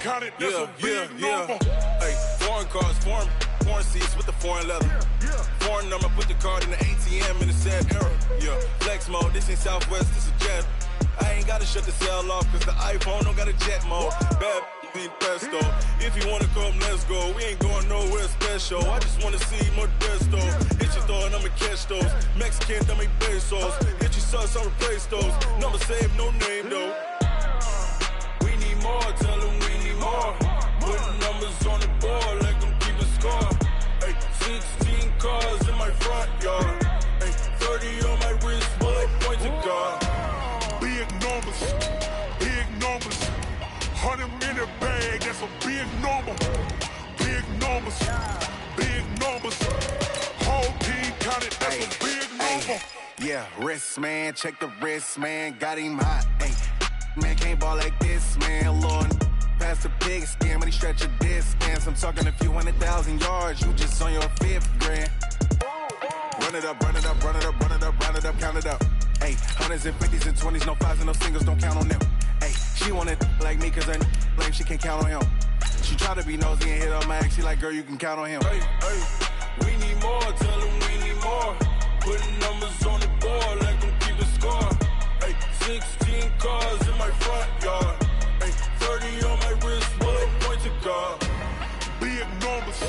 Hey, foreign cars, foreign seats with the foreign leather. Foreign number, put the card in the ATM in the sad era. Yeah, flex mode, this ain't Southwest, this is jet. I ain't gotta shut the cell off, cause the iPhone don't got a jet mode. Bad be pesto. If you wanna come, let's go. We ain't going nowhere special. I just wanna see more desto. Hit your throw and I'ma catch those. Mexican, dummy pesos. Hit your sus, I'll replace those. Number save, no name though. We need more, tell them we need more. Putting numbers on the board, let them keep a score. Ay, 16 cars in my front yard. Ay, 30 on my wrist, bullet point to God. Big numbers, 100 minute bag, that's a big number. Big numbers, whole team counted, that's a big number. Yeah, wrist man, check the wrist man, got him hot. Ay, man can't ball like this, man. Lord, past the pig skin when he stretch a distance. I'm talking a few 100,000 yards, you just on your 5th grand. Run it up, count it up. Ay, hundreds and 50s and 20s, no 5s and no singles, don't count on them. Ay, she wanted like me cause her blame, she can't count on him. She try to be nosy and hit on my ex, she like, girl, you can count on him. Hey, we need more, tell them we need more. Putting numbers on the board, let them keep a score. Ay, 16 cars in my front yard. Ay, 30 on my wrist, bullet point to God. Big numbers,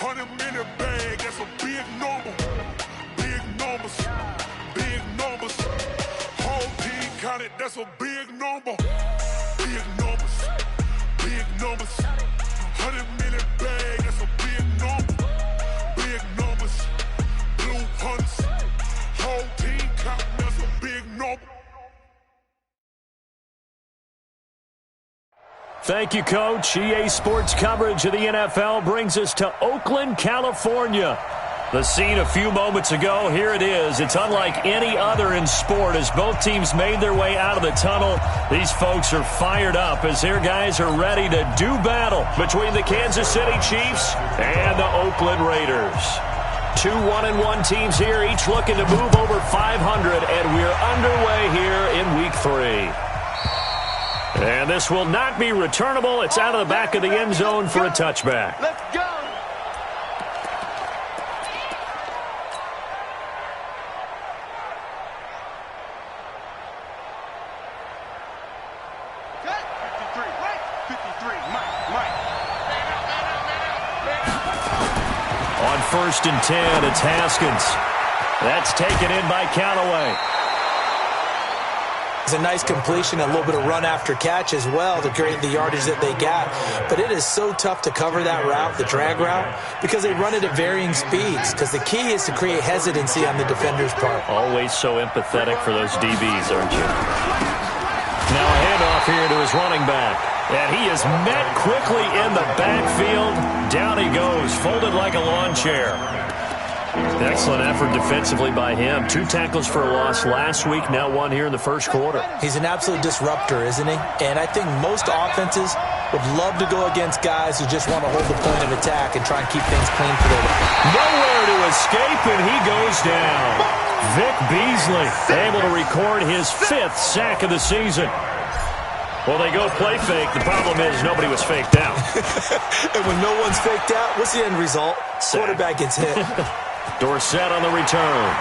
100 minute bag, that's a big number. Big numbers, whole team counted, that's a big number. Big numbers, 100 minute bag, that's a big number. Big numbers, blue hunts, whole team counting, that's a big number. Thank you, Coach. EA Sports coverage of the NFL brings us to Oakland, California. The scene a few moments ago, here it is. It's unlike any other in sport as both teams made their way out of the tunnel. These folks are fired up as their guys are ready to do battle between the Kansas City Chiefs and the Oakland Raiders. Two 1-1 teams here, each looking to move over 500, and we're underway here in Week 3. And this will not be returnable. It's out of the back of the end zone for a touchback. Let's go. On 1st and 10, it's Haskins. That's taken in by Callaway. It's a nice completion, a little bit of run after catch as well to create the yardage that they got. But it is so tough to cover that route, the drag route, because they run it at varying speeds. Because the key is to create hesitancy on the defender's part. Always so empathetic for those DBs, aren't you? Now a handoff here to his running back. And he is met quickly in the backfield. Down he goes, folded like a lawn chair. Excellent effort defensively by him. 2 tackles for a loss last week, now 1 here in the first quarter. He's an absolute disruptor, isn't he? And I think most offenses would love to go against guys who just want to hold the point of attack and try and keep things clean for them. Nowhere to escape, and he goes down. Vic Beasley able to record his 5th sack of the season. Well, they go play fake. The problem is nobody was faked out. And when no one's faked out, what's the end result? Quarterback gets hit. Dorsett on the return.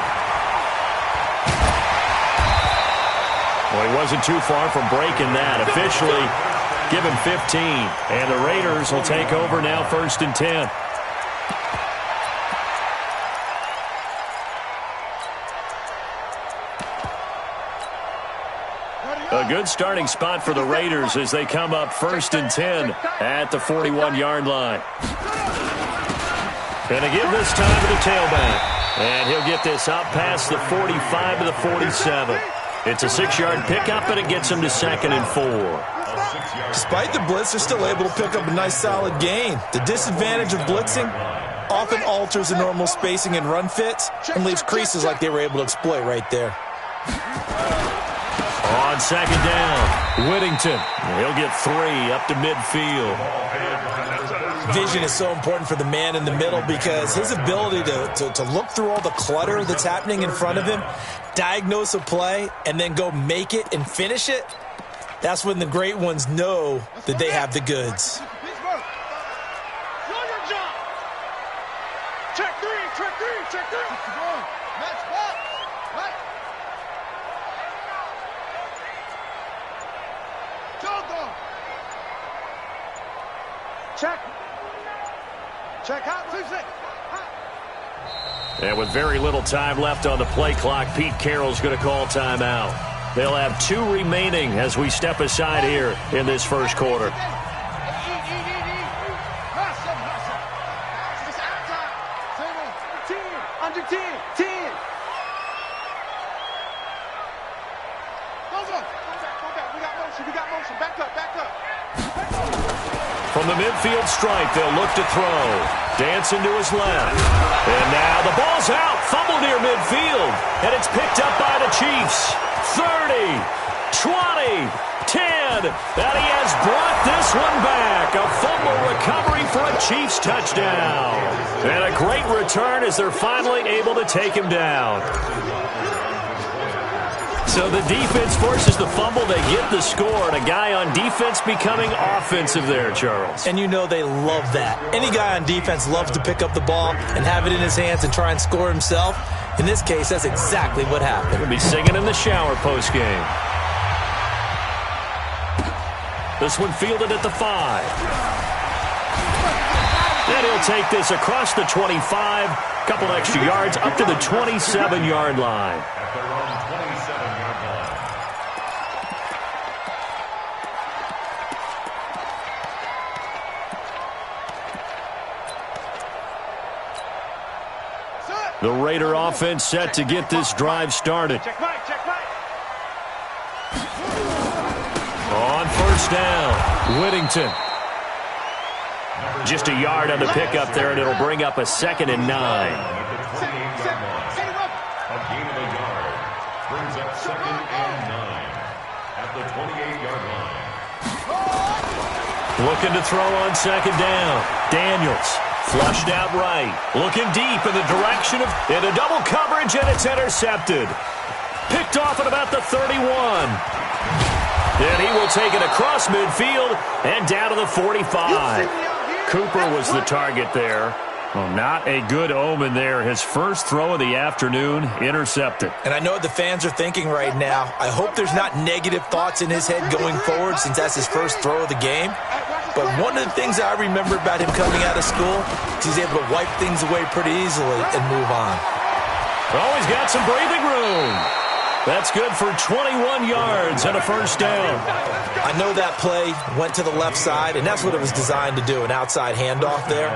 Well, he wasn't too far from breaking that. Officially, give him 15. And the Raiders will take over now 1st and 10. A good starting spot for the Raiders as they come up 1st and 10 at the 41-yard line. And to give this time to the tailback. And he'll get this up past the 45 to the 47. It's a 6-yard pickup, and it gets him to 2nd and 4. Despite the blitz, they're still able to pick up a nice solid gain. The disadvantage of blitzing often alters the normal spacing and run fits and leaves creases like they were able to exploit right there. On 2nd down, Whittington. He'll get 3 up to midfield. Vision is so important for the man in the middle because his ability to look through all the clutter that's happening in front of him, diagnose a play, and then go make it and finish it, That's when the great ones know that they have the goods. Check three, check three, check three. Match box. Right. Jogo. Check. Check out. 2 seconds. And with very little time left on the play clock, Pete Carroll's going to call timeout. They'll have 2 remaining as we step aside here in this first quarter. Under 10. 10. Go back. We got motion. Back up. From the midfield stripe, they'll look to throw. Dancing to his left. And now the ball's out. Fumble near midfield. And it's picked up by the Chiefs. 30, 20, 10. And he has brought this one back. A fumble recovery for a Chiefs touchdown. And a great return as they're finally able to take him down. So the defense forces the fumble. They get the score, and a guy on defense becoming offensive there, Charles. And you know they love that. Any guy on defense loves to pick up the ball and have it in his hands and try and score himself. In this case, that's exactly what happened. He'll be singing in the shower postgame. This one fielded at the 5. Then he'll take this across the 25. Couple extra yards up to the 27-yard line. The Raider offense set to get this drive started. On first down, Whittington. Just a yard on the pickup there, and it'll bring up a 2nd and 9. A gain of a yard brings up 2nd and 9 at the 28-yard line. Looking to throw on 2nd down. Daniels. Flushed out right. Looking deep in the direction of into double coverage, and it's intercepted. Picked off at about the 31. And he will take it across midfield and down to the 45. Cooper was the target there. Well, not a good omen there. His first throw of the afternoon intercepted. And I know what the fans are thinking right now. I hope there's not negative thoughts in his head going forward since that's his first throw of the game. But one of the things I remember about him coming out of school is he's able to wipe things away pretty easily and move on. Oh, he's got some breathing room. That's good for 21 yards and a first down. I know that play went to the left side, and that's what it was designed to do, an outside handoff there.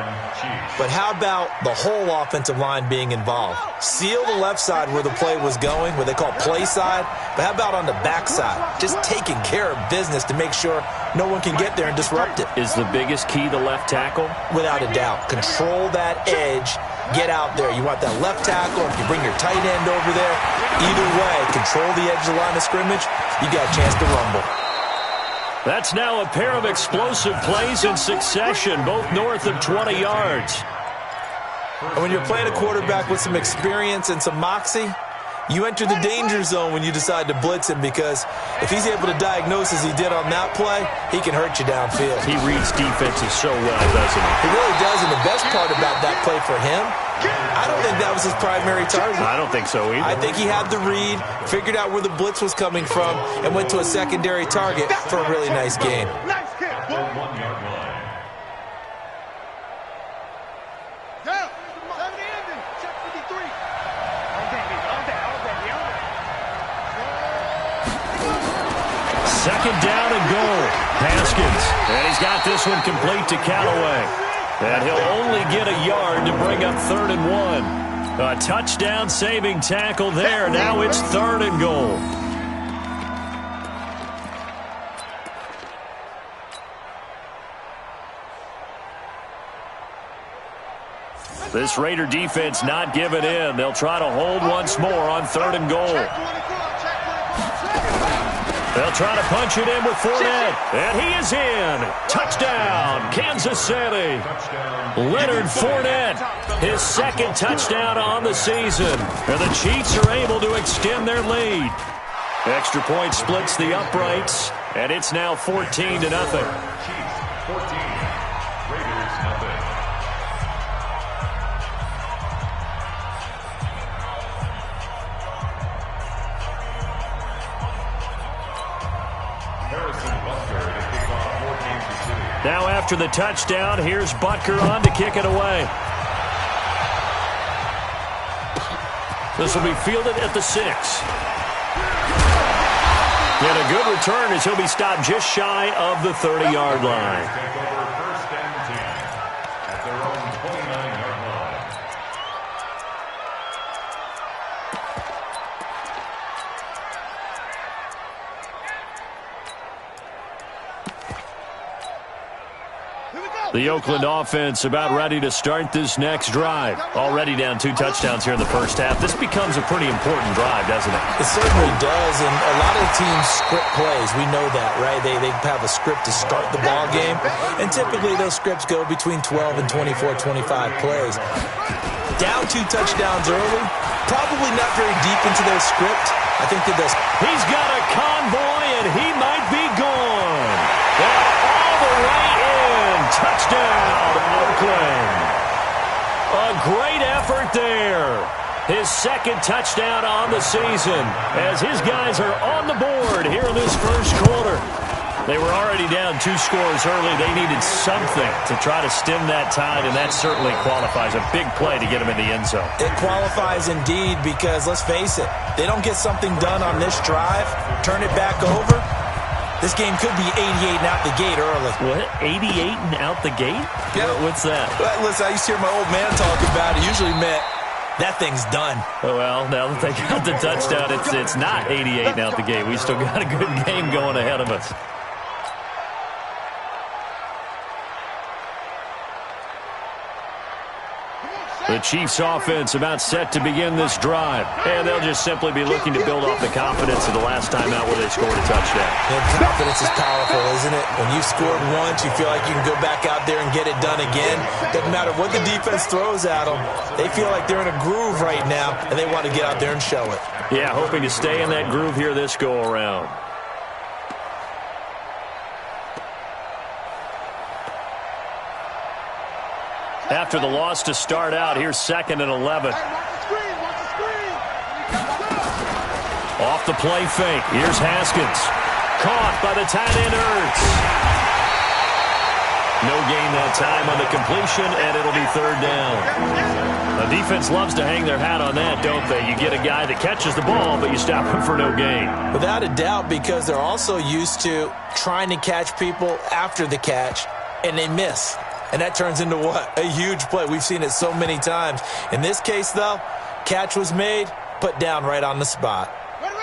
But how about the whole offensive line being involved? Seal the left side where the play was going, what they call play side, but how about on the back side? Just taking care of business to make sure no one can get there and disrupt it. Is the biggest key the left tackle? Without a doubt. Control that edge. Get out there. You want that left tackle. If you bring your tight end over there, either way, control the edge of the line of scrimmage, you got a chance to rumble. That's now a pair of explosive plays in succession, both north of 20 yards. And when you're playing a quarterback with some experience and some moxie, you enter the danger zone when you decide to blitz him, because if he's able to diagnose as he did on that play, he can hurt you downfield. He reads defenses so well, doesn't he? He really does, and the best part about that play for him, I don't think that was his primary target. I don't think so either. I think he had the read, figured out where the blitz was coming from, and went to a secondary target for a really nice game. Nice kick. 1-yard line. Down. 70 ending. Check 53. Second down and goal. Haskins. And he's got this one complete to Callaway. And he'll only get a yard to bring up 3rd and 1. A touchdown-saving tackle there. Now it's 3rd and goal. This Raider defense not giving in. They'll try to hold once more on 3rd and goal. They'll try to punch it in with Fournette. And he is in. Touchdown, Kansas City. Leonard Fournette, his 2nd touchdown on the season. And the Chiefs are able to extend their lead. Extra point splits the uprights. And it's now 14-0. Chiefs 14, Raiders nothing. Now after the touchdown, here's Butker on to kick it away. This will be fielded at the 6. And a good return as he'll be stopped just shy of the 30-yard line. Take over first and 10 at their own 29-yard line. The Oakland offense about ready to start this next drive. Already down 2 touchdowns here in the first half. This becomes a pretty important drive, doesn't it? It certainly does, and a lot of teams script plays. We know that, right? They have a script to start the ball game, and typically those scripts go between 12 and 24, 25 plays. Down 2 touchdowns early, probably not very deep into their script. I think that does. He's got a convoy, and he might be gone. All the way in. Touchdown, Oakland. A great effort there. His second touchdown on the season as his guys are on the board here in this first quarter. They were already down 2 scores early. They needed something to try to stem that tide, and that certainly qualifies. A big play to get them in the end zone. It qualifies indeed because, let's face it, they don't get something done on this drive, turn it back over, this game could be 88 and out the gate early. What? 88 and out the gate? Yeah. What's that? Listen, I used to hear my old man talk about it. Usually meant that thing's done. Oh, well, now that they got the touchdown, it's not 88 and out the gate. We still got a good game going ahead of us. The Chiefs offense about set to begin this drive. And they'll just simply be looking to build off the confidence of the last time out where they scored a touchdown. And confidence is powerful, isn't it? When you've scored once, you feel like you can go back out there and get it done again. Doesn't matter what the defense throws at them. They feel like they're in a groove right now, and they want to get out there and show it. Yeah, hoping to stay in that groove here this go-around. After the loss to start out, here's 2nd and 11. Off the play fake. Here's Haskins. Caught by the tight end Ertz. No gain that time on the completion, and it'll be 3rd down. The defense loves to hang their hat on that, don't they? You get a guy that catches the ball, but you stop him for no gain. Without a doubt, because they're also used to trying to catch people after the catch, and they miss. And that turns into what? A huge play. We've seen it so many times. In this case, though, catch was made, put down right on the spot.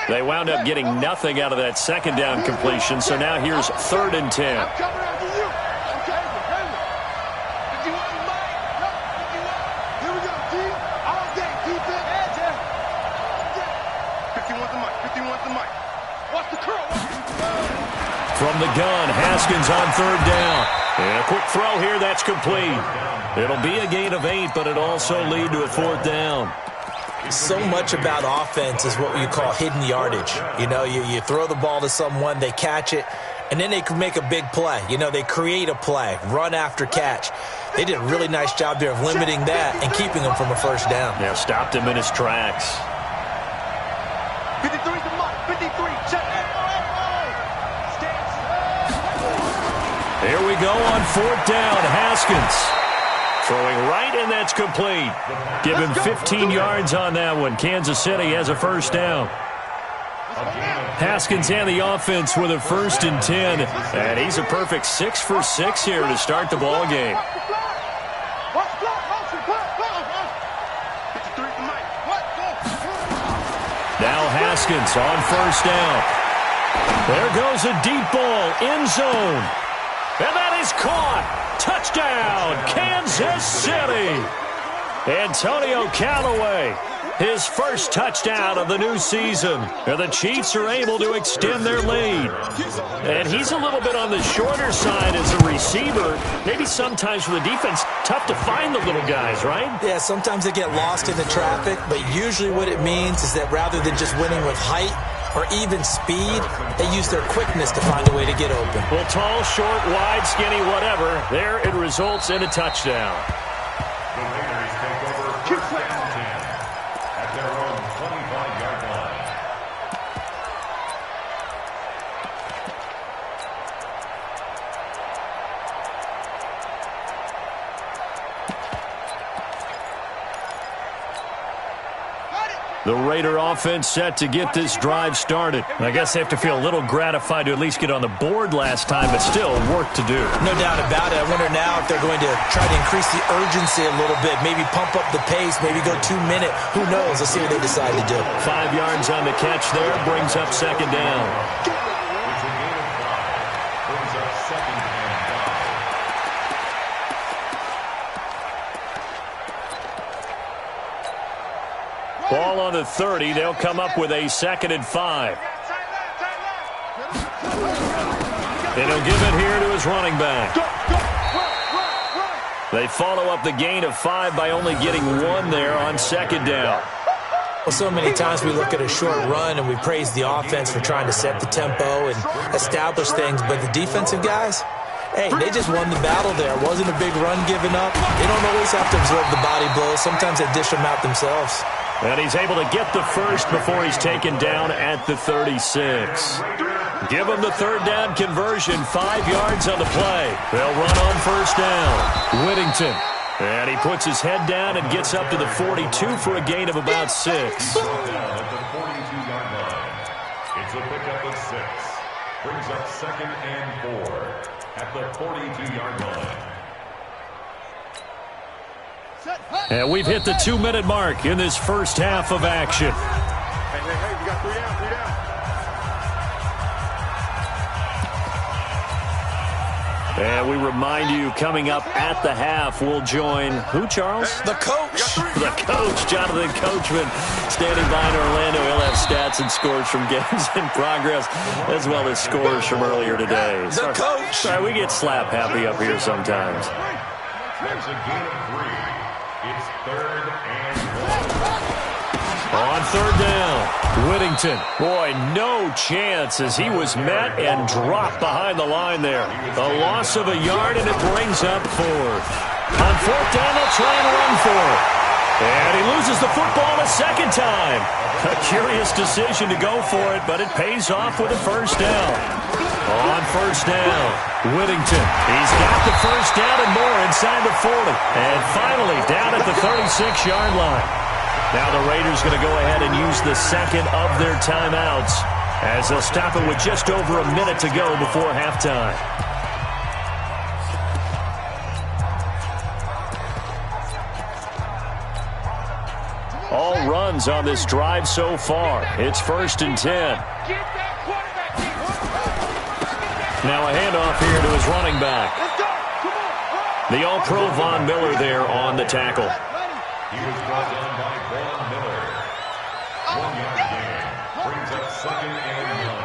They wound up getting nothing out of that 2nd down completion, so now here's 3rd and 10. From the gun, Haskins on 3rd down. And a quick throw here, that's complete. It'll be a gain of 8, but it'll also lead to a 4th down. So much about offense is what you call hidden yardage. You know, you throw the ball to someone, they catch it, and then they can make a big play. You know, they create a play, run after catch. They did a really nice job there of limiting that and keeping him from a 1st down. Yeah, stopped him in his tracks. 53 to Mike, 53, check. Here we go on 4th down. Haskins throwing right, and that's complete. Give him 15 yards on that one. Kansas City has a 1st down. Haskins and the offense with a 1st and 10. And he's a perfect 6 for 6 here to start the ball game. Now Haskins on 1st down. There goes a deep ball, end zone. And that is caught. Touchdown, Kansas City. Antonio Callaway, his 1st touchdown of the new season. And the Chiefs are able to extend their lead. And he's a little bit on the shorter side as a receiver. Maybe sometimes for the defense, tough to find the little guys, right? Yeah, sometimes they get lost in the traffic, but usually what it means is that rather than just winning with height, or even speed, they use their quickness to find a way to get open. Well, tall, short, wide, skinny, whatever, there it results in a touchdown. The Raiders take over first down 10 at their own 25-yard line. The Raider offense set to get this drive started. I guess they have to feel a little gratified to at least get on the board last time, but still work to do. No doubt about it. I wonder now if they're going to try to increase the urgency a little bit, maybe pump up the pace, maybe go 2 minute. Who knows? Let's see what they decide to do. 5 yards on the catch there, brings up second down. It's a gain of 5. Brings up second and 5. Ball on the 30. They'll come up with a 2nd and 5. And he'll give it here to his running back. They follow up the gain of 5 by only getting 1 there on 2nd down. Well, so many times we look at a short run and we praise the offense for trying to set the tempo and establish things, but the defensive guys, hey, they just won the battle there. It wasn't a big run given up. They don't always have to absorb the body blows. Sometimes they dish them out themselves. And he's able to get the first before he's taken down at the 36. Give him the 3rd down conversion, 5 yards on the play. They'll run on first down. Whittington. And he puts his head down and gets up to the 42 for a gain of about 6. Down at the 42-yard line. It's a pickup of 6. Brings up 2nd and 4 at the 42-yard line. And we've hit the 2-minute mark in this first half of action. Hey, you got 3 down, 3 down. And we remind you, coming up at the half, we'll join who, Charles? The coach. The coach, Jonathan Coachman, standing by in Orlando. He'll have stats and scores from games in progress, as well as scores from earlier today. The coach. Sorry, we get slap happy up here sometimes. That's a gain of 3. It's 3rd and 1. On 3rd down, Whittington. Boy, no chance as he was met and dropped behind the line there. A loss of a yard, and it brings up 4th. On 4th down, they'll try and run for it. And he loses the football a 2nd time. A curious decision to go for it, but it pays off with a 1st down. On 1st down, Whittington. He's got the 1st down and more inside the 40. And finally down at the 36-yard line. Now the Raiders going to go ahead and use the 2nd of their timeouts as they'll stop it with just over a minute to go before halftime. All runs on this drive so far. It's 1st and 10. Now a handoff here to his running back. The All-Pro Von Miller there on the tackle. He was brought down by Von Miller. 1-yard gain. Brings up 2nd and 9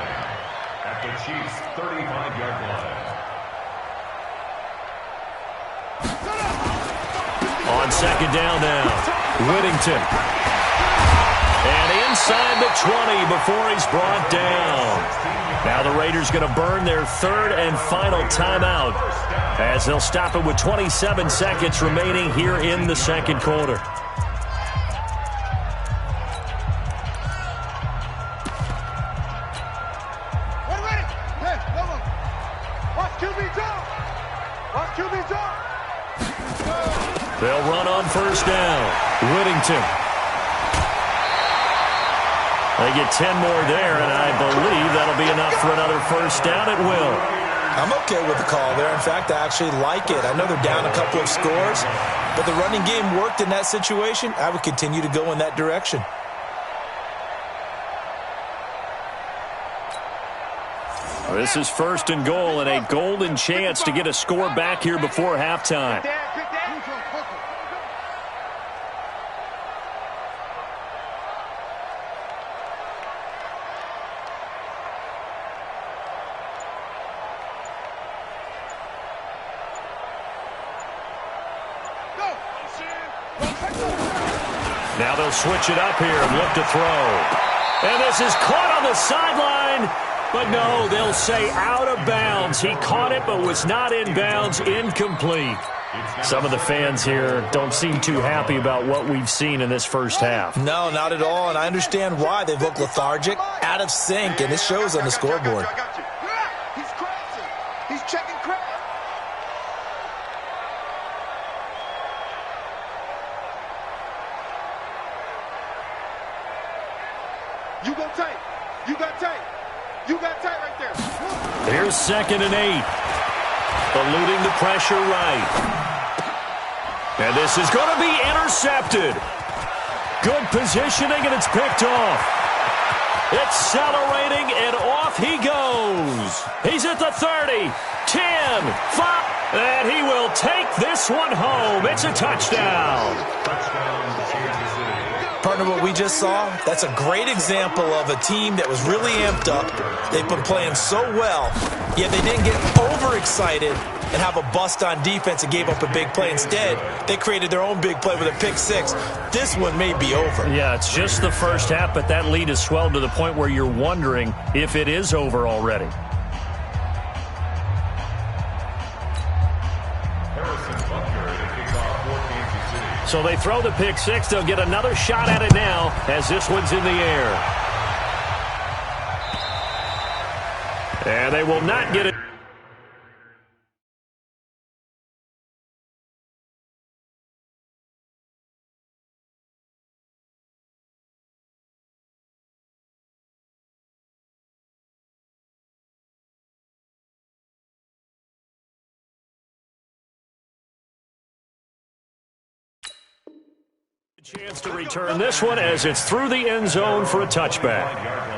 at the Chiefs' 35-yard line. On 2nd down now, Whittington. And inside the 20 before he's brought down. Now the Raiders going to burn their 3rd and final timeout as they'll stop it with 27 seconds remaining here in the 2nd quarter. They'll run on 1st down. Whittington. They get 10 more there, and I believe that'll be enough for another 1st down. It will. I'm okay with the call there. In fact, I actually like it. I know they're down a couple of scores, but the running game worked in that situation. I would continue to go in that direction. This is 1st and goal, and a golden chance to get a score back here before halftime. Now they'll switch it up here and look to throw. And this is caught on the sideline. But no, they'll say out of bounds. He caught it but was not in bounds. Incomplete. Some of the fans here don't seem too happy about what we've seen in this first half. No, not at all, and I understand why. They look lethargic, out of sync, and it shows on the scoreboard. I got you. He's crashing. He's checking crash. You go tight. You got tight. You got tight right there. Here's 2nd and 8. Eluding the pressure right. And this is going to be intercepted. Good positioning, and it's picked off. Accelerating, and off he goes. He's at the 30, 10, 5, and he will take this one home. It's a touchdown. Partner, what we just saw, that's a great example of a team that was really amped up. They've been playing so well, yet they didn't get overexcited and have a bust on defense and gave up a big play. Instead, they created their own big play with a pick six. This one may be over. Yeah, it's just the first half, but that lead has swelled to the point where you're wondering if it is over already. So they throw the pick six. They'll get another shot at it now as this one's in the air. And they will not get it. Chance to return this one as it's through the end zone for a touchback.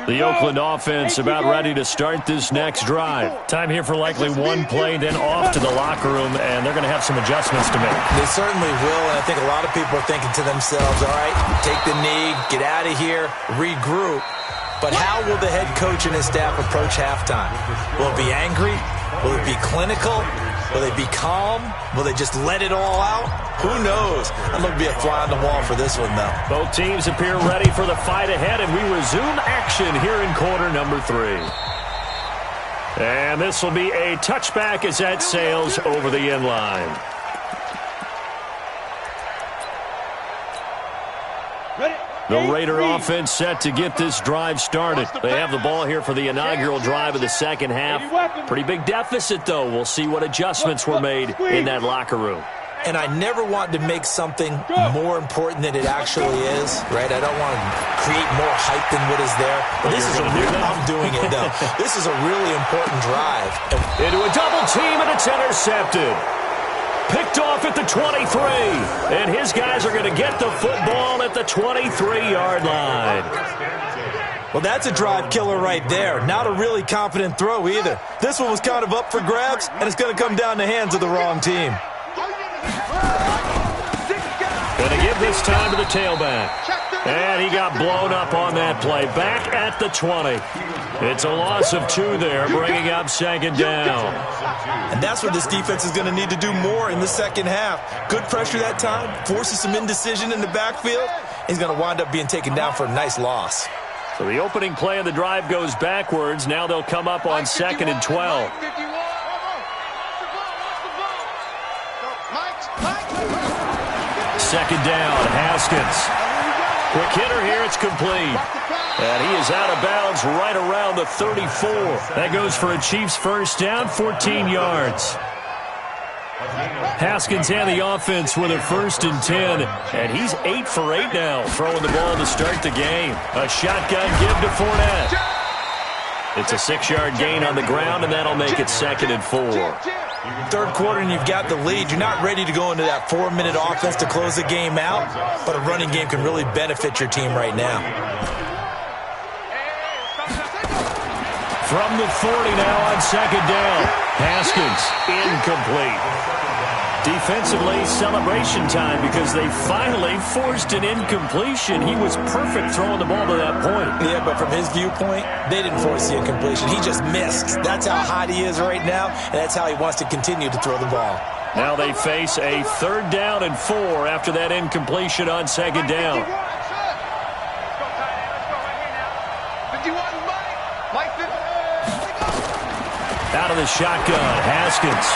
The Oakland offense about ready to start this next drive. Time here for likely one play, then off to the locker room, and they're going to have some adjustments to make. They certainly will, and I think a lot of people are thinking to themselves, all right, take the knee, get out of here, regroup. But how will the head coach and his staff approach halftime? Will it be angry? Will it be clinical? Will they be calm? Will they just let it all out? Who knows? I'm going to be a fly on the wall for this one, though. Both teams appear ready for the fight ahead, and we resume action here in quarter number 3. And this will be a touchback as that sails over the end line. The Raider offense set to get this drive started. They have the ball here for the inaugural drive of the second half. Pretty big deficit, though. We'll see what adjustments were made in that locker room. And I never want to make something more important than it actually is, right? I don't want to create more hype than what is there. But this is I'm doing it, though. This is a really important drive. Into a double team, and it's intercepted. Picked off at the 23. And his guys are going to get the football at the 23-yard line. Well, that's a drive killer right there. Not a really confident throw either. This one was kind of up for grabs, and it's going to come down the hands of the wrong team. Going to give this time to the tailback. And he got blown up on that play. Back at the 20. It's a loss of 2 there, bringing up second down. And that's what this defense is going to need to do more in the second half. Good pressure that time, forces some indecision in the backfield. He's going to wind up being taken down for a nice loss. So the opening play of the drive goes backwards. Now they'll come up on 2nd and 12. Second down, Haskins. Quick hitter here, it's complete. And he is out of bounds right around the 34. That goes for a Chiefs first down, 14 yards. Haskins and the offense with a 1st and 10. And he's 8 for 8 now, throwing the ball to start the game. A shotgun give to Fournette. It's a 6-yard gain on the ground, and that'll make it 2nd and 4. Third quarter and you've got the lead. You're not ready to go into that 4-minute offense to close the game out, but a running game can really benefit your team right now. From the 40 now on 2nd down. Haskins incomplete. Defensively, celebration time because they finally forced an incompletion. He was perfect throwing the ball to that point. Yeah, but from his viewpoint, they didn't force the incompletion. He just missed. That's how hot he is right now, and that's how he wants to continue to throw the ball. Now they face a 3rd down and 4 after that incompletion on 2nd down. Out of the shotgun, Haskins.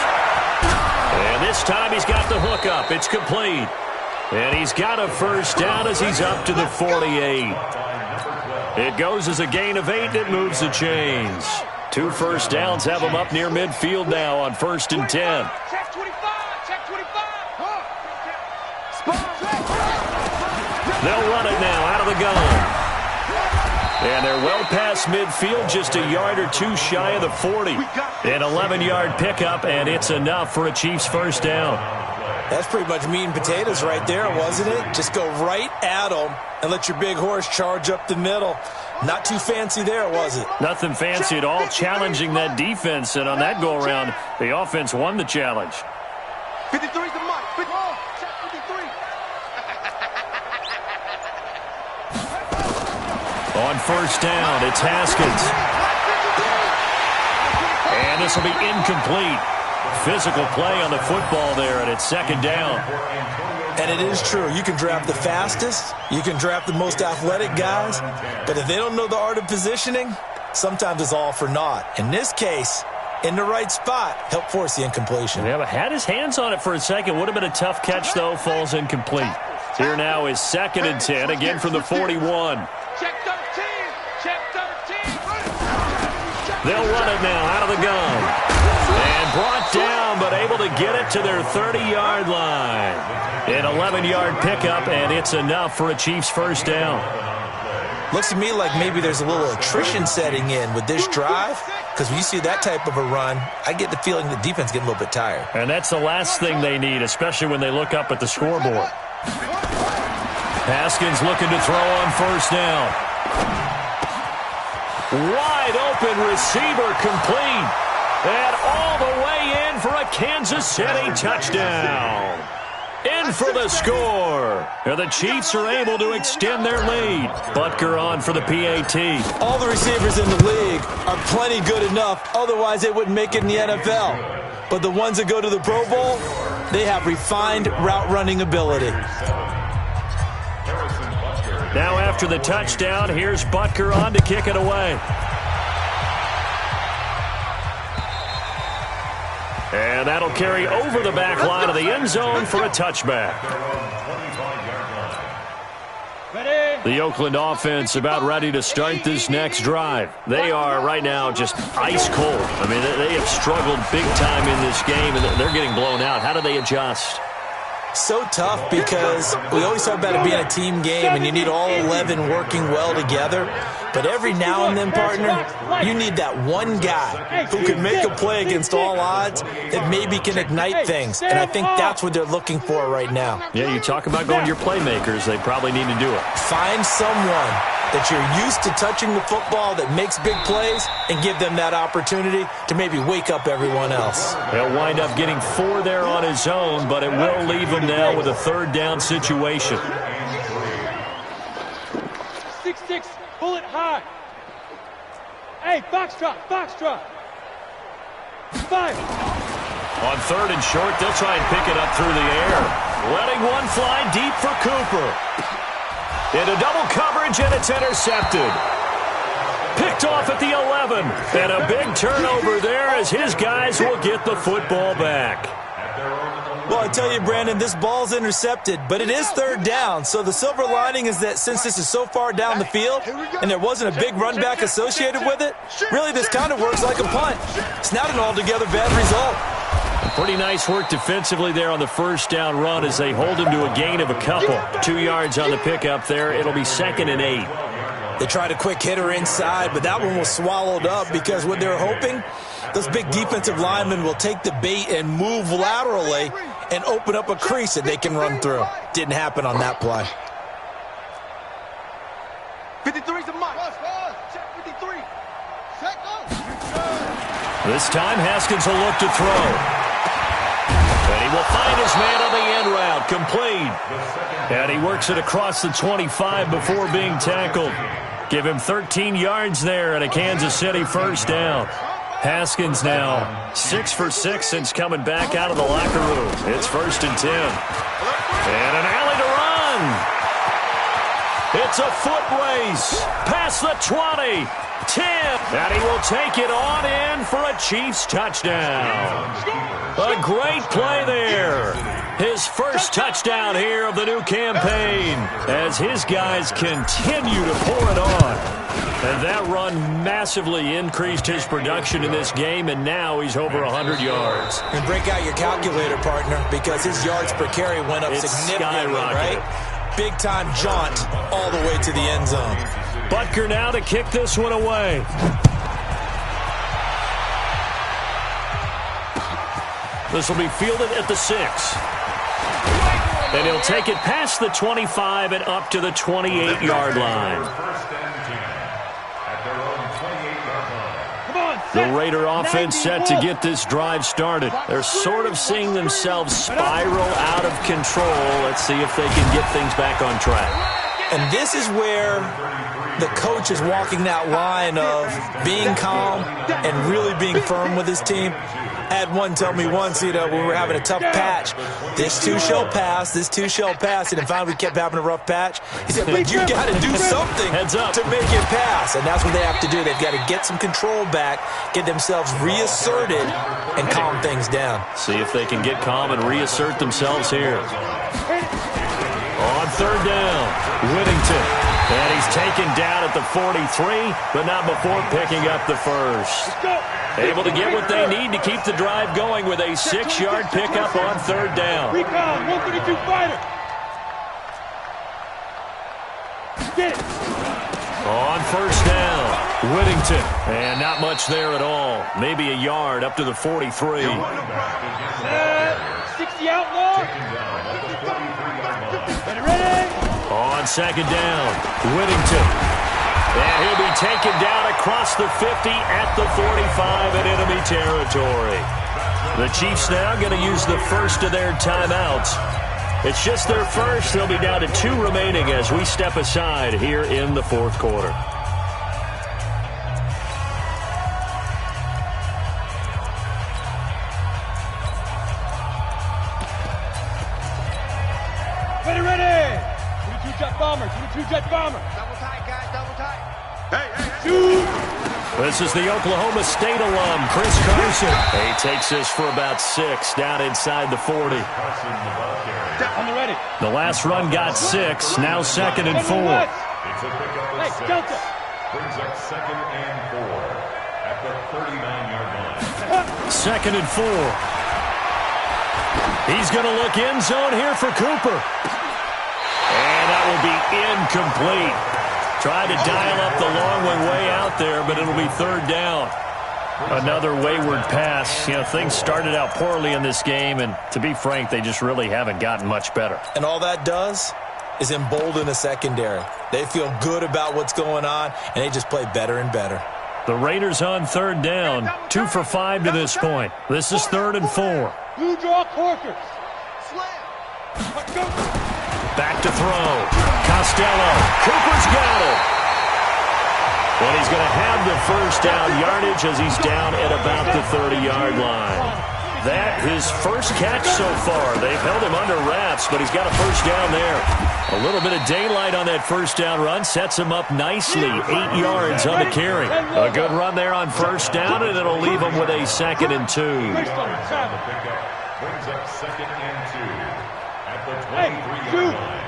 And this time he's got the hook up. It's complete. And he's got a 1st down as he's up to the 48. It goes as a gain of 8. It moves the chains. 2 first downs have him up near midfield now on 1st and 10. Check 25. Check 25. They'll run it now out of the gun. And they're well past midfield, just a yard or 2 shy of the 40. An 11-yard pickup, and it's enough for a Chiefs 1st down. That's pretty much meat and potatoes right there, wasn't it? Just go right at them and let your big horse charge up the middle. Not too fancy there, was it? Nothing fancy at all, challenging that defense. And on that go-around, the offense won the challenge. 53's the mark. 53. On 1st down, it's Haskins. And this will be incomplete. Physical play on the football there, and it's 2nd down. And it is true. You can draft the fastest. You can draft the most athletic guys. But if they don't know the art of positioning, sometimes it's all for naught. In this case, in the right spot, help force the incompletion. Yeah, but had his hands on it for a second. Would have been a tough catch, though. Falls incomplete. Here now is 2nd and 10, again from the 41. Check 13. Check 13. They'll run it now out of the gun. And brought down, but able to get it to their 30-yard line. An 11-yard pickup, and it's enough for a Chiefs 1st down. Looks to me like maybe there's a little attrition setting in with this drive, because when you see that type of a run, I get the feeling the defense getting a little bit tired. And that's the last thing they need, especially when they look up at the scoreboard. Haskins looking to throw on 1st down. Wide open receiver complete. And all the way in for a Kansas City touchdown. In for the score. And the Chiefs are able to extend their lead. Butker on for the PAT. All the receivers in the league are plenty good enough. Otherwise, they wouldn't make it in the NFL. But the ones that go to the Pro Bowl, they have refined route running ability. Now after the touchdown, here's Butker on to kick it away. And that'll carry over the back line of the end zone for a touchback. The Oakland offense about ready to start this next drive. They are right now just ice cold. I mean, they have struggled big time in this game, and they're getting blown out. How do they adjust? So tough because we always talk about it being a team game and you need all 11 working well together. But every now and then, partner, you need that one guy who can make a play against all odds that maybe can ignite things. And I think that's what they're looking for right now. Yeah, you talk about going to your playmakers. They probably need to do it. Find someone that you're used to touching the football that makes big plays and give them that opportunity to maybe wake up everyone else. He'll wind up getting 4 there on his own, but it will leave him now with a 3rd down situation. 6-6, bullet high. Hey, foxtrot. 5. On 3rd and short, they'll try and pick it up through the air. Letting one fly deep for Cooper. Into double coverage, and it's intercepted. Picked off at the 11. And a big turnover there as his guys will get the football back. Well, I tell you, Brandon, this ball's intercepted, but it is 3rd down. So the silver lining is that since this is so far down the field and there wasn't a big run back associated with it, really this kind of works like a punt. It's not an altogether bad result. Pretty nice work defensively there on the 1st down run as they hold him to a gain of a couple. 2 yards on the pickup there. It'll be 2nd and 8. They tried a quick hitter inside, but that one was swallowed up because what they're hoping, those big defensive linemen will take the bait and move laterally and open up a crease that they can run through. Didn't happen on that play. 53's a mark. Check 53. Check This time Haskins will look to throw. And he will find his man on the end route. Complete. And he works it across the 25 before being tackled. Give him 13 yards there and a Kansas City first down. Haskins now 6 for 6 since coming back out of the locker room. It's 1st and 10. And an alley to run. It's a foot race. Past the 20. 10. And he will take it on in for a Chiefs touchdown. A great play there. His first touchdown here of the new campaign as his guys continue to pour it on. And that run massively increased his production in this game, and now he's over 100 yards. And break out your calculator, partner, because his yards per carry went up significantly, right? Big-time jaunt all the way to the end zone. Butker now to kick this one away. This will be fielded at the 6. And he'll take it past the 25 and up to the 28-yard line. The Raider offense set to get this drive started. They're sort of seeing themselves spiral out of control. Let's see if they can get things back on track. And this is where the coach is walking that line of being calm and really being firm with his team. I had one tell me once, when we were having a tough patch, this too shall pass, this too shall pass. And finally we kept having a rough patch. He said, but you got to do something to make it pass. And that's what they have to do. They've got to get some control back, get themselves reasserted, and calm things down. See if they can get calm and reassert themselves here. On 3rd down, Whittington. And he's taken down at the 43, but not before picking up the first. Able to get what they need to keep the drive going with a 6-yard pickup on 3rd down. Recon, 132 fighter. Get it. On 1st down, Whittington. And not much there at all. Maybe a yard up to the 43. 60 outlaw. Ready. On 2nd down, Whittington. And he'll be taken down across the 50 at the 45 in enemy territory. The Chiefs now going to use the first of their timeouts. It's just their first. They'll be down to 2 remaining as we step aside here in the 4th quarter. Ready. 22-jet bomber, 22-jet bomber. Double tight, guys, double tight. Hey. Shoot. This is the Oklahoma State alum, Chris Carson. He takes this for about 6 down inside the 40. On the ready. The last run got 6, now 2nd and 4. Hey, Delta. Brings up 2nd and 4 at the 39-yard line. 2nd and 4. He's going to look end zone here for Cooper. And that will be incomplete. Tried to dial up the long one way out there, but it'll be 3rd down. Another wayward pass. Things started out poorly in this game, and to be frank, they just really haven't gotten much better. And all that does is embolden a secondary. They feel good about what's going on, and they just play better and better. The Raiders on 3rd down, 2 for 5 to this point. This is 3rd and 4. Blue draw Corkers. Back to throw. Costello. Cooper's got it. And he's going to have the first down yardage as he's down at about the 30-yard line. That his first catch so far. They've held him under wraps, but he's got a first down there. A little bit of daylight on that first down run sets him up nicely. 8 yards on the carry. A good run there on first down, and it'll leave him with a 2nd and 2. Brings up 2nd and 2 at the 23-yard line.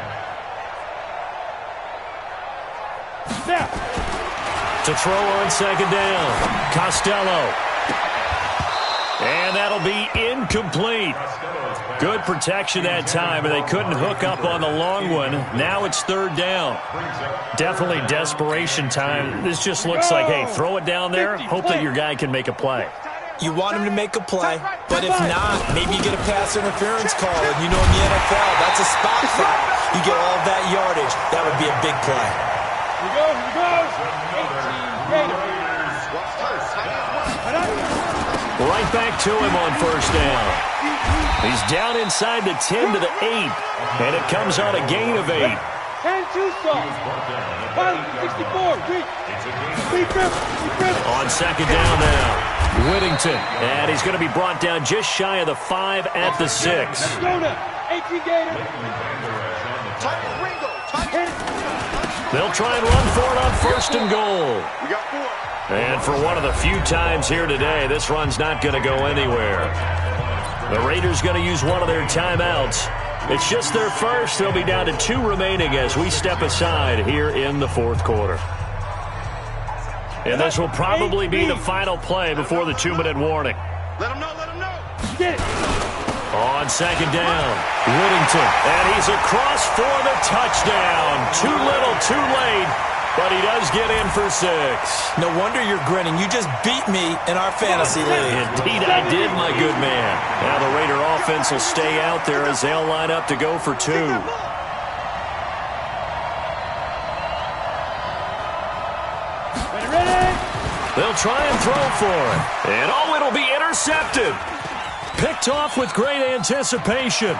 To throw on 2nd down, Costello. And that'll be incomplete. Good protection that time, and they couldn't hook up on the long one. Now it's 3rd down. Definitely desperation time. This just looks like, hey, throw it down there, hope that your guy can make a play. You want him to make a play, but if not, maybe you get a pass interference call. And in the NFL, that's a spot foul. You get all that yardage. That would be a big play. Here we go. 18 Raiders. Right back to him on first down. He's down inside the 10 to the 8, and it comes on a gain of 8. And 2 songs. 64. On second down now, Whittington. And he's going to be brought down just shy of the 5 at the 6. 18 Gator. They'll try and run for it on first and goal. We got 4. And for one of the few times here today, this run's not going to go anywhere. The Raiders going to use one of their timeouts. It's just their first. They'll be down to 2 remaining as we step aside here in the fourth quarter. And this will probably be the final play before the 2-minute warning. Let him know, let him know. Get it. On second down, Whittington. And he's across for the touchdown. Too little, too late. But he does get in for 6. No wonder you're grinning. You just beat me in our fantasy league. Indeed I did, my good man. Now the Raider offense will stay out there as they'll line up to go for 2. They'll try and throw for it. And oh, it'll be intercepted. Picked off with great anticipation.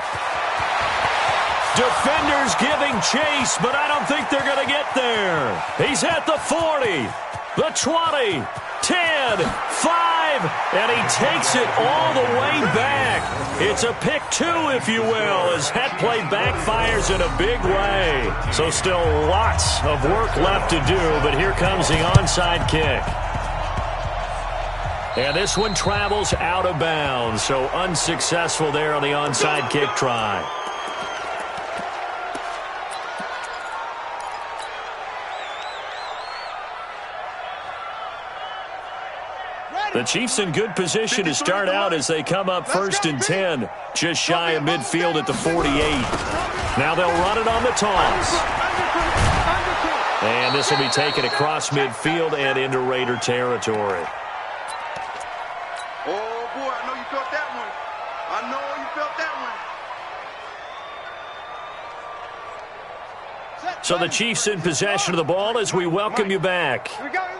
Defenders giving chase, but I don't think they're going to get there. He's at the 40, the 20, 10, 5, and he takes it all the way back. It's a pick 2, if you will, as that play backfires in a big way. So still lots of work left to do, but here comes the onside kick. And this one travels out of bounds, so unsuccessful there on the onside kick try. The Chiefs in good position to start out as they come up first and 10, just shy of midfield at the 48. Now they'll run it on the toss. And this will be taken across midfield and into Raider territory. Oh, boy, I know you felt that one. I know you felt that one. So the Chiefs in possession of the ball as we welcome you back.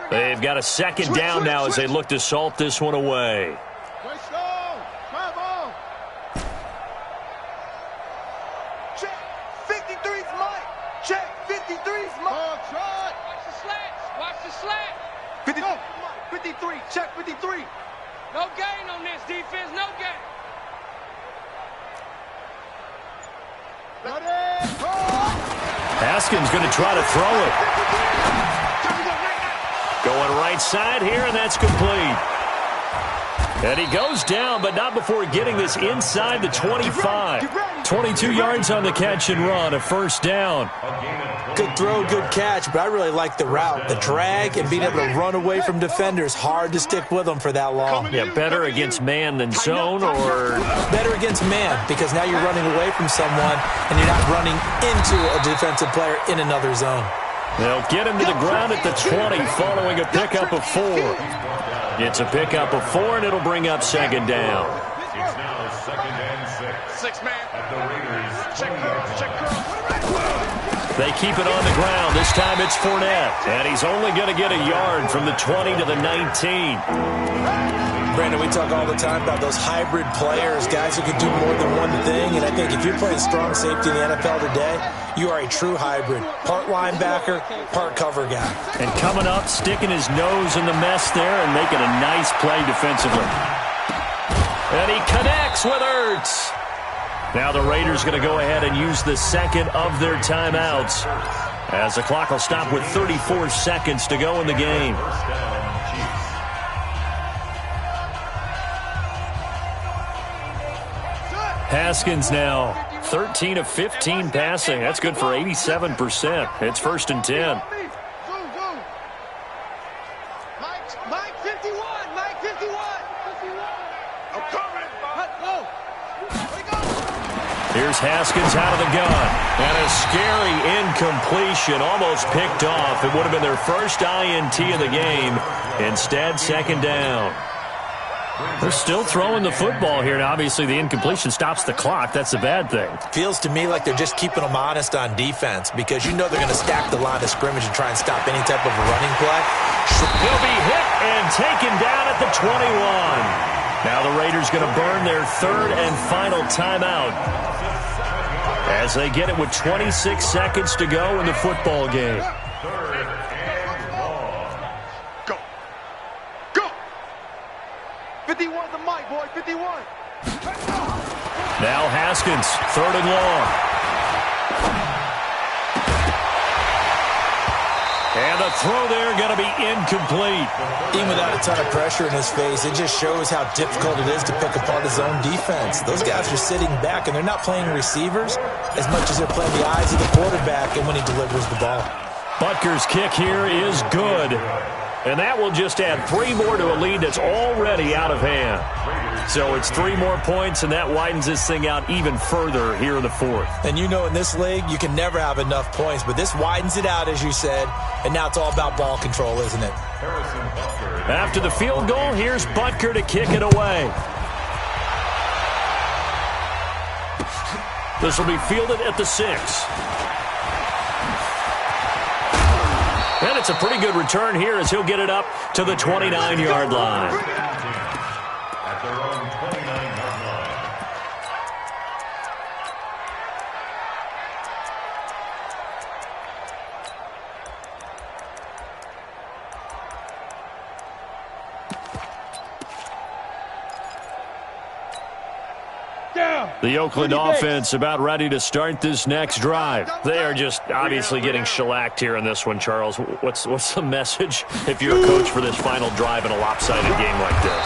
They've got a second down now as they look to salt this one away. Check. 53's Mike. Check. 53's Mike. Watch the slats. Watch the slat. 53. Check 53. No gain on this defense. No gain. Haskins going to try to throw it. Going right side here, and that's complete. And he goes down, but not before getting this inside the 25. 22 yards on the catch and run, a first down. Good throw, good catch, but I really like the route. The drag and being able to run away from defenders, hard to stick with them for that long. Yeah, better against man than zone, or better against man, because now you're running away from someone and you're not running into a defensive player in another zone. They'll get him to the ground at the 20 following a pickup of 4. It's a pickup of 4, and it'll bring up second down. It's now second and 6. 6 man. At the Raiders. Check curl. They keep it on the ground. This time it's Fournette. And he's only going to get a yard from the 20 to the 19. Brandon, we talk all the time about those hybrid players, guys who can do more than one thing. And I think if you're playing strong safety in the NFL today, you are a true hybrid. Part linebacker, part cover guy. And coming up, sticking his nose in the mess there and making a nice play defensively. And he connects with Ertz. Now the Raiders going to go ahead and use the second of their timeouts, as the clock will stop with 34 seconds to go in the game. Haskins now 13 of 15 passing. That's good for 87%. It's first and 10. Mike 51. Mike 51. I'm coming. Here's Haskins out of the gun. And a scary incompletion, almost picked off. It would have been their first INT of the game. Instead, second down. They're still throwing the football here. Now, obviously, the incompletion stops the clock. That's the bad thing. Feels to me like they're just keeping them honest on defense, because you know they're going to stack the line of scrimmage and try and stop any type of a running play. He'll be hit and taken down at the 21. Now the Raiders going to burn their third and final timeout as they get it with 26 seconds to go in the football game. Third and long. Go. Go. 51 the mic, boy. 51. Now Haskins, third and long. And the throw there going to be incomplete. Even without a ton of pressure in his face, it just shows how difficult it is to pick apart his own defense. Those guys are sitting back, and they're not playing receivers as much as they're playing the eyes of the quarterback and when he delivers the ball. Butker's kick here is good. And that will just add 3 more to a lead that's already out of hand. So it's 3 more points, and that widens this thing out even further here in the fourth. And you know in this league, you can never have enough points, but this widens it out, as you said, and now it's all about ball control, isn't it? After the field goal, here's Butker to kick it away. This will be fielded at the 6. And it's a pretty good return here as he'll get it up to the 29-yard line. At their own 29-yard line. The Oakland offense about ready to start this next drive. They are just obviously getting shellacked here in this one, Charles. What's the message if you're a coach for this final drive in a lopsided game like this?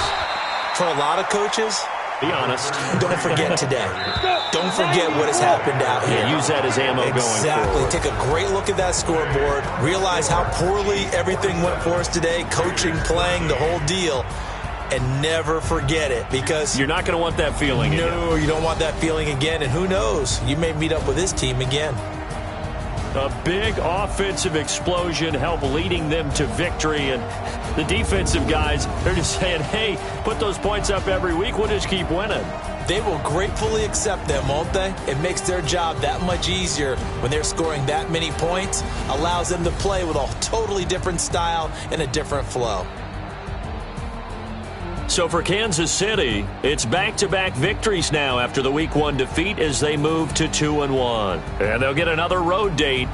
For a lot of coaches, be honest. Don't forget today. Don't forget what has happened out here. Yeah, use that as ammo going forward. Exactly. Take a great look at that scoreboard. Realize how poorly everything went for us today. Coaching, playing, the whole deal. And never forget it, because you're not going to want that feeling again. No, you don't want that feeling again. And who knows? You may meet up with this team again. A big offensive explosion helped leading them to victory. And the defensive guys, they're just saying, hey, put those points up every week. We'll just keep winning. They will gratefully accept them, won't they? It makes their job that much easier when they're scoring that many points. Allows them to play with a totally different style and a different flow. So for Kansas City, it's back-to-back victories now after the Week 1 defeat as they move to 2-1. And they'll get another road date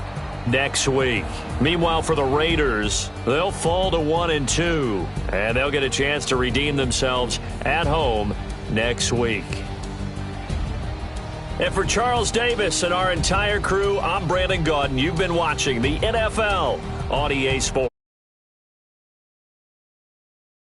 next week. Meanwhile, for the Raiders, they'll fall to 1-2. And they'll get a chance to redeem themselves at home next week. And for Charles Davis and our entire crew, I'm Brandon Gaudin. You've been watching the NFL on EA Sports.